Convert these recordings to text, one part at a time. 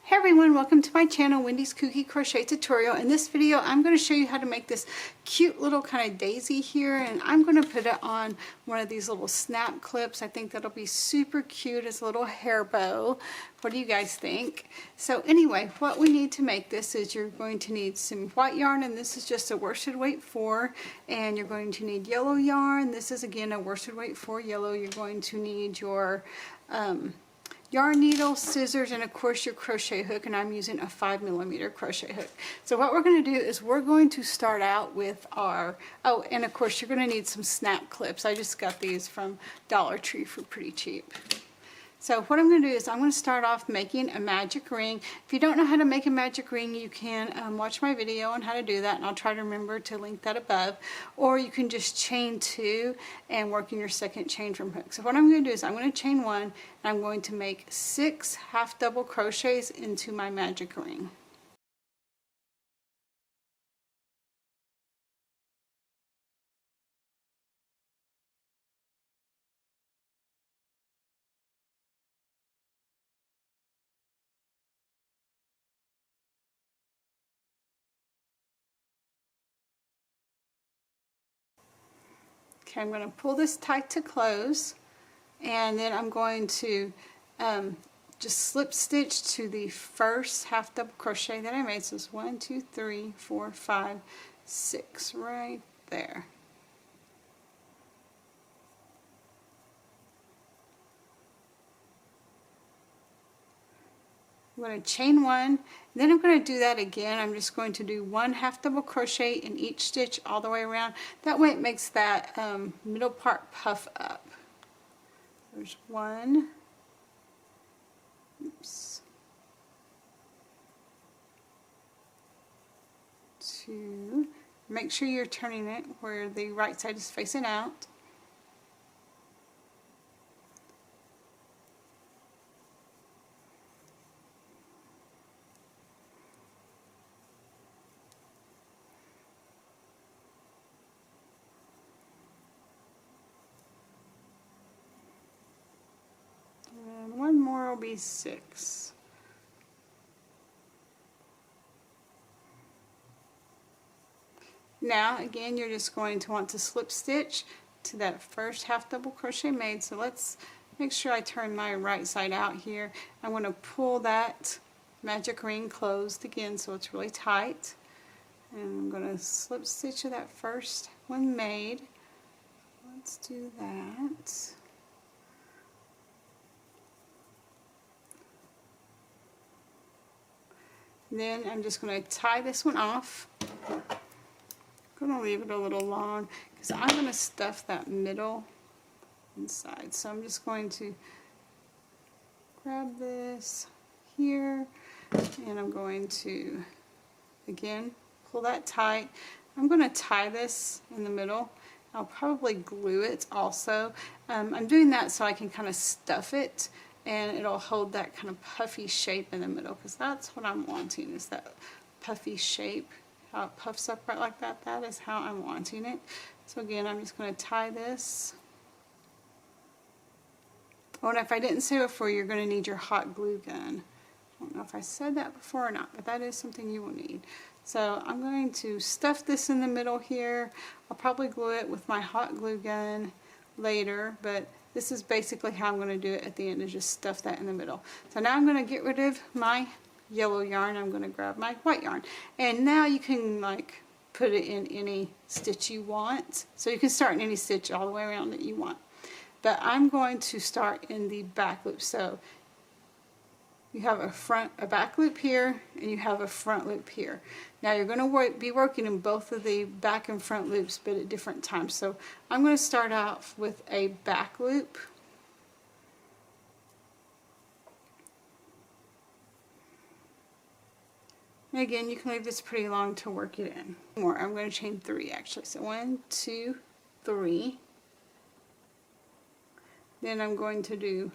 Hey everyone, welcome to my channel, Wendy's Cookie Crochet Tutorial. In this video, I'm going to show you how to make this cute little kind of daisy here, and I'm going to put it on one of these little snap clips. I think that'll be super cute as a little hair bow. What do you guys think? So anyway, what we need to make this is you're going to need some white yarn, and this is just a worsted weight 4, and you're going to need yellow yarn. This is again a worsted weight 4 yellow. You're going to need your yarn needle, scissors, and of course your crochet hook, and I'm using a 5mm crochet hook. So what we're going to do is we're going to start out with our, oh, and of course you're going to need some snap clips. I just got these from Dollar Tree for pretty cheap. So what I'm going to do is I'm going to start off making a magic ring. If you don't know how to make a magic ring, you can watch my video on how to do that, and I'll try to remember to link that above. Or you can just chain 2 and work in your second chain from hook. So what I'm going to do is I'm going to chain 1, and I'm going to make 6 half double crochets into my magic ring. Okay, I'm going to pull this tight to close, and then I'm going to just slip stitch to the first half double crochet that I made. So it's 1, 2, 3, 4, 5, 6 right there. I'm going to chain 1, then I'm going to do that again. I'm just going to do 1 half double crochet in each stitch all the way around. That way it makes that middle part puff up. There's 1, oops, 2, make sure you're turning it where the right side is facing out. And one more will be 6. Now again, you're just going to want to slip stitch to that first half double crochet made. So let's make sure I turn my right side out here. I'm going to pull that magic ring closed again so it's really tight. And I'm going to slip stitch to that first one made. Let's do that. Then I'm just going to tie this one off. I'm going to leave it a little long because I'm going to stuff that middle inside. So I'm just going to grab this here, and I'm going to again pull that tight. I'm going to tie this in the middle. I'll probably glue it also. I'm doing that so I can kind of stuff it, and it'll hold that kind of puffy shape in the middle, because that's what I'm wanting, is that puffy shape. How it puffs up right like that, that is how I'm wanting it. So again, I'm just going to tie this. Oh, and if I didn't say before, you're going to need your hot glue gun. I don't know if I said that before or not, but that is something you will need. So I'm going to stuff this in the middle here. I'll probably glue it with my hot glue gun later, but this is basically how I'm going to do it at the end, is just stuff that in the middle. So now I'm going to get rid of my yellow yarn. I'm going to grab my white yarn, and now you can like put it in any stitch you want. So you can start in any stitch all the way around that you want. But I'm going to start in the back loop. So you have a back loop here, and you have a front loop here. Now you're going to be working in both of the back and front loops, but at different times. So I'm going to start out with a back loop. And again, you can leave this pretty long to work it in. More, I'm going to chain 3 actually. So 1, 2, 3. Then I'm going to do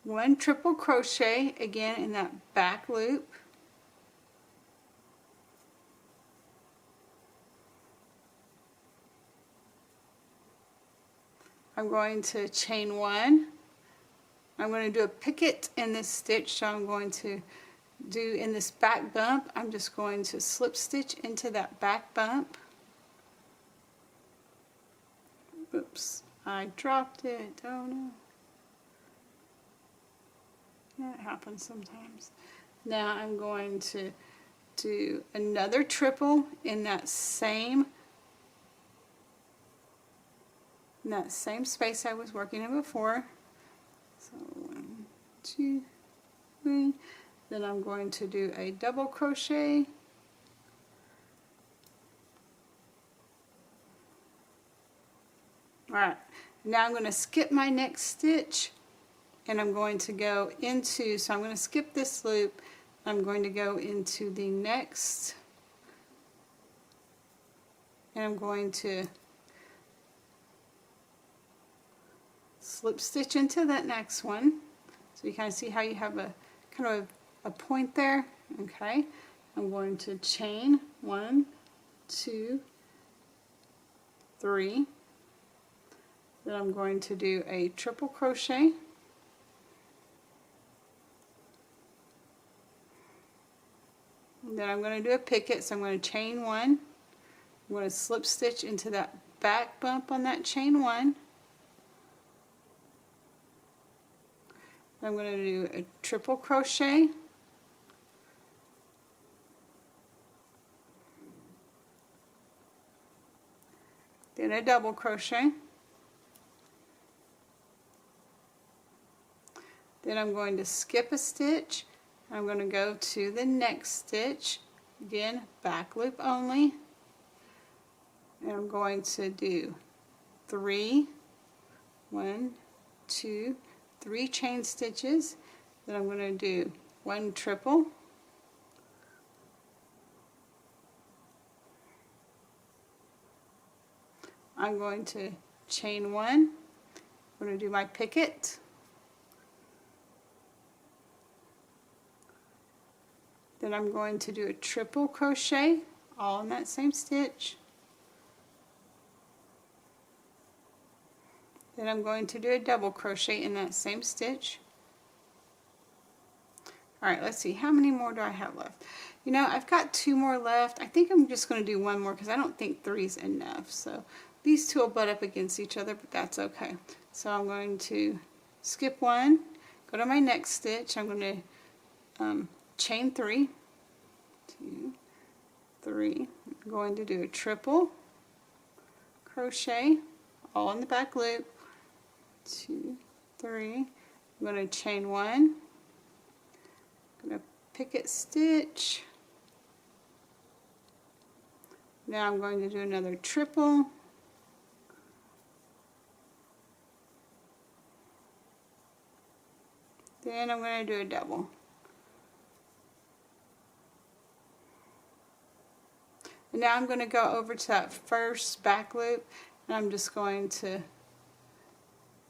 1 triple crochet again in that back loop. I'm going to chain 1, I'm going to do a picket in this stitch, so I'm going to do in this back bump, I'm just going to slip stitch into that back bump. Oops, I dropped it. Oh no. That happens sometimes. Now I'm going to do another triple in that same space I was working in before. So 1, 2, 3. Then I'm going to do a double crochet. Alright, now I'm going to skip my next stitch and I'm going to go into, so I'm going to skip this loop, I'm going to go into the next, and I'm going to slip stitch into that next one. So you kind of see how you have a kind of a point there. Okay, I'm going to chain 1, 2, 3. Then I'm going to do a triple crochet. And then I'm going to do a picket, so I'm going to chain 1. I'm going to slip stitch into that back bump on that chain 1. I'm going to do a triple crochet. Then a double crochet. Then I'm going to skip a stitch. I'm going to go to the next stitch. Again, back loop only. And I'm going to do 3, 1, 2, 3 chain stitches. Then I'm going to do 1 triple. I'm going to chain 1. I'm going to do my picket. Then I'm going to do a triple crochet all in that same stitch. Then I'm going to do a double crochet in that same stitch. Alright, let's see, how many more do I have left? You know, I've got 2 more left. I think I'm just going to do 1 more because I don't think 3 is enough. So these 2 will butt up against each other, but that's okay. So I'm going to skip 1, go to my next stitch. I'm going to chain 3, 2, 3. I'm going to do a triple crochet all in the back loop. 2, 3. I'm going to chain 1. I'm going to picket stitch. Now I'm going to do another triple. Then I'm going to do a double. And now I'm going to go over to that first back loop, and I'm just going to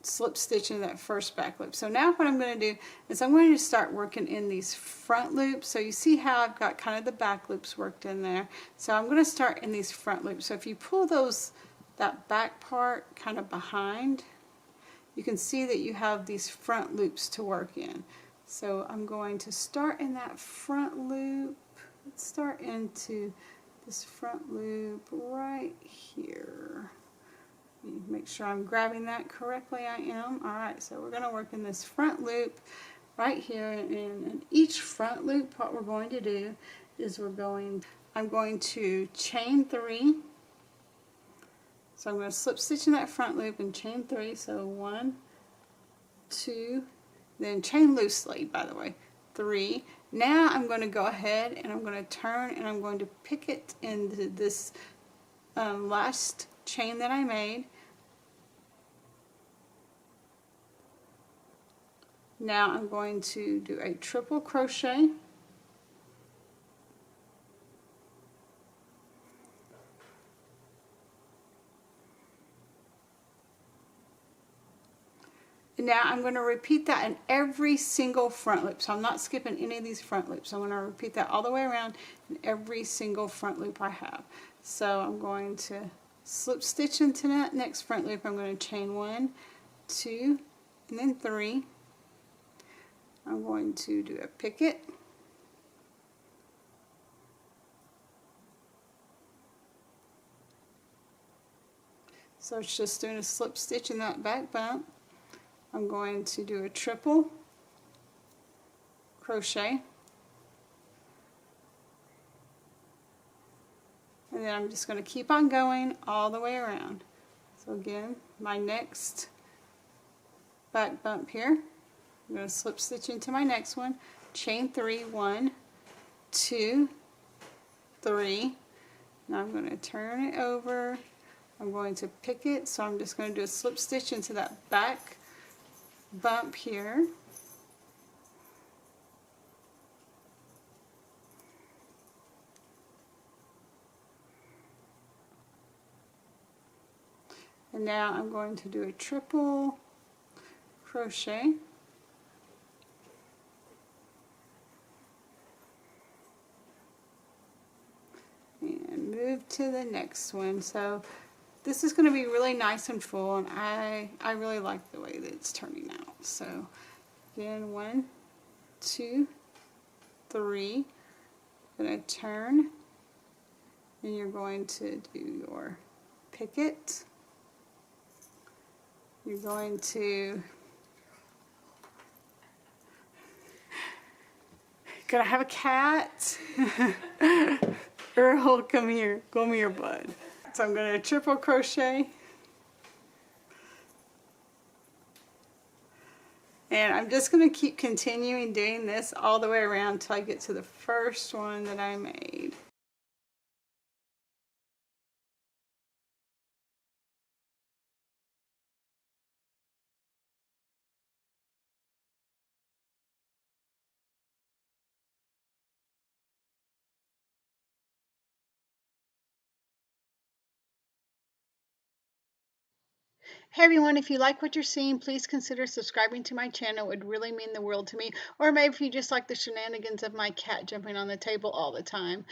slip stitch into that first back loop. So now what I'm going to do is I'm going to start working in these front loops. So you see how I've got kind of the back loops worked in there. So I'm going to start in these front loops. So if you pull that back part kind of behind, you can see that you have these front loops to work in. So I'm going to start in that front loop. Let's start into this front loop right here. Make sure I'm grabbing that correctly. I am. Alright, so we're going to work in this front loop right here, and in each front loop what we're going to do is I'm going to chain 3. So I'm going to slip stitch in that front loop and chain 3. So 1, 2, then chain loosely, by the way, 3. Now I'm going to go ahead and I'm going to turn and I'm going to picket into this last chain that I made. Now I'm going to do a triple crochet. And now I'm going to repeat that in every single front loop. So I'm not skipping any of these front loops. I'm going to repeat that all the way around in every single front loop I have. So I'm going to slip stitch into that next front loop. I'm going to chain 1, 2, and then 3. I'm going to do a picket. So it's just doing a slip stitch in that back bump. I'm going to do a triple crochet. And then I'm just going to keep on going all the way around. So again, my next back bump here, I'm going to slip stitch into my next one, chain 3, 1, 2, 3. Now I'm going to turn it over. I'm going to pick it, so I'm just going to do a slip stitch into that back bump here. And now I'm going to do a triple crochet. And move to the next one. So this is going to be really nice and full, and I really like the way that it's turning out. So again, 1, 2, 3. Going to turn, and you're going to do your picket. You're going to gonna have a cat. Earl, come here, bud. So I'm going to triple crochet, and I'm just going to keep continuing doing this all the way around until I get to the first one that I made. Hey everyone, if you like what you're seeing, please consider subscribing to my channel. It would really mean the world to me. Or maybe if you just like the shenanigans of my cat jumping on the table all the time.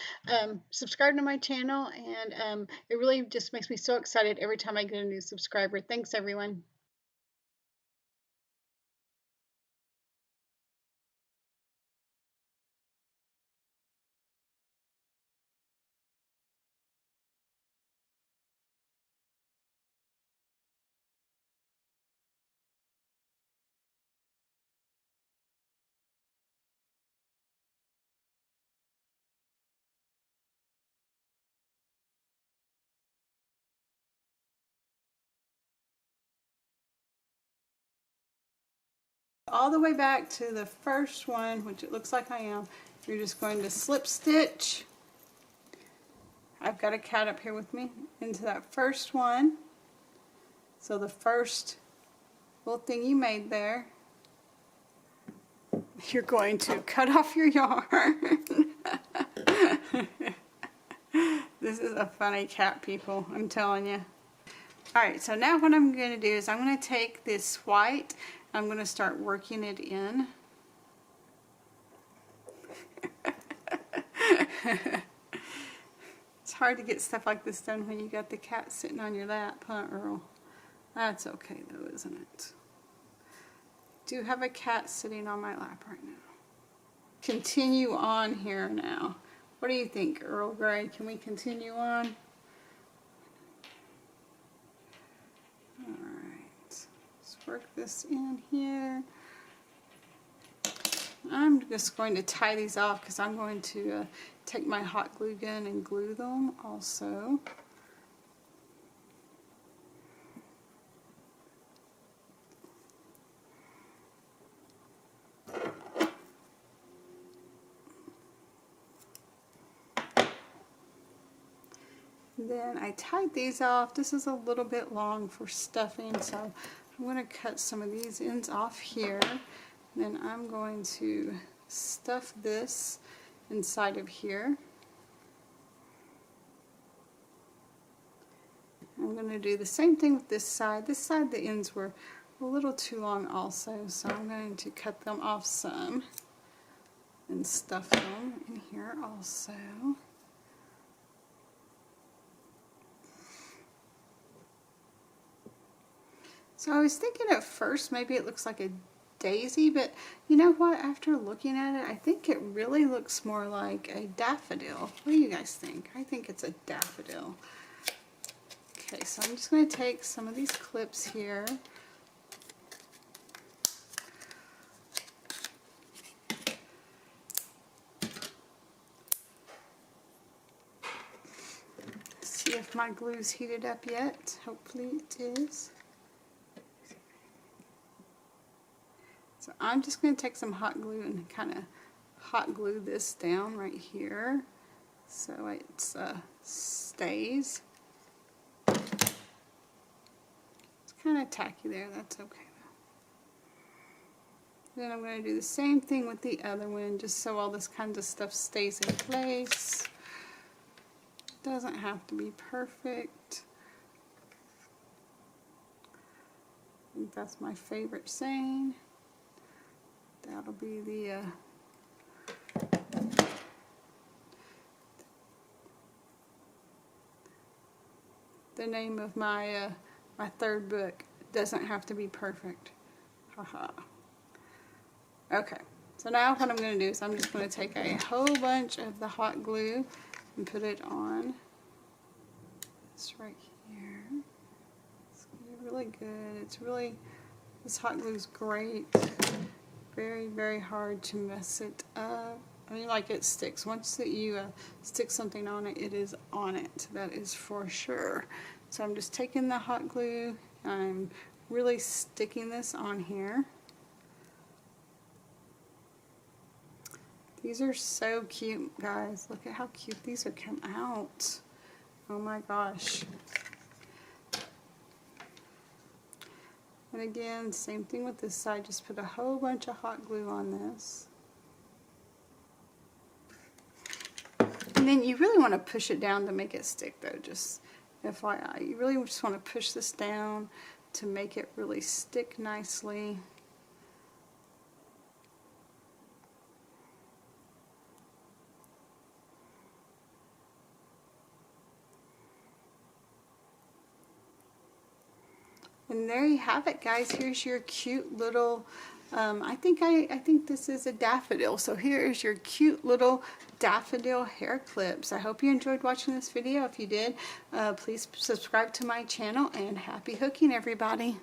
Subscribe to my channel, and it really just makes me so excited every time I get a new subscriber. Thanks everyone. All the way back to the first one, which it looks like I am, you're just going to slip stitch. I've got a cat up here with me, into that first one. So the first little thing you made there, you're going to cut off your yarn. This is a funny cat, people, I'm telling you. Alright, so now what I'm going to do is I'm going to take this white, I'm going to start working it in. It's hard to get stuff like this done when you got the cat sitting on your lap, huh, Earl? That's okay though, isn't it? Do have a cat sitting on my lap right now. Continue on here now. What do you think, Earl Grey? Can we continue on? Alright, let's work this in here. I'm just going to tie these off because I'm going to take my hot glue gun and glue them also. Then I tied these off. This is a little bit long for stuffing, so I'm going to cut some of these ends off here. Then I'm going to stuff this inside of here. I'm going to do the same thing with this side. This side, the ends were a little too long also, so I'm going to cut them off some and stuff them in here also. So I was thinking at first maybe it looks like a daisy, but you know what, after looking at it, I think it really looks more like a daffodil. What do you guys think? I think it's a daffodil. Okay, so I'm just going to take some of these clips here. See if my glue's heated up yet. Hopefully it is. So I'm just going to take some hot glue and kind of hot glue this down right here so it stays. It's kind of tacky there, that's okay though. Then I'm going to do the same thing with the other one, just so all this kind of stuff stays in place. Doesn't have to be perfect. I think that's my favorite saying. That'll be the name of my my third book. Doesn't have to be perfect. Haha. Okay, so now what I'm going to do is I'm just going to take a whole bunch of the hot glue and put it on this right here. It's going to be really good. It's really, this hot glue is great. Very, very hard to mess it up. I mean, like, it sticks. Once that you stick something on it, it is on it. That is for sure. So I'm just taking the hot glue. I'm really sticking this on here. These are so cute, guys. Look at how cute these have come out. Oh my gosh. And again, same thing with this side. Just put a whole bunch of hot glue on this. And then you really want to push it down to make it stick though, just FYI. You really just want to push this down to make it really stick nicely. And there you have it, guys. Here's your cute little, I think this is a daffodil. So here is your cute little daffodil hair clips. I hope you enjoyed watching this video. If you did, please subscribe to my channel, and happy hooking, everybody.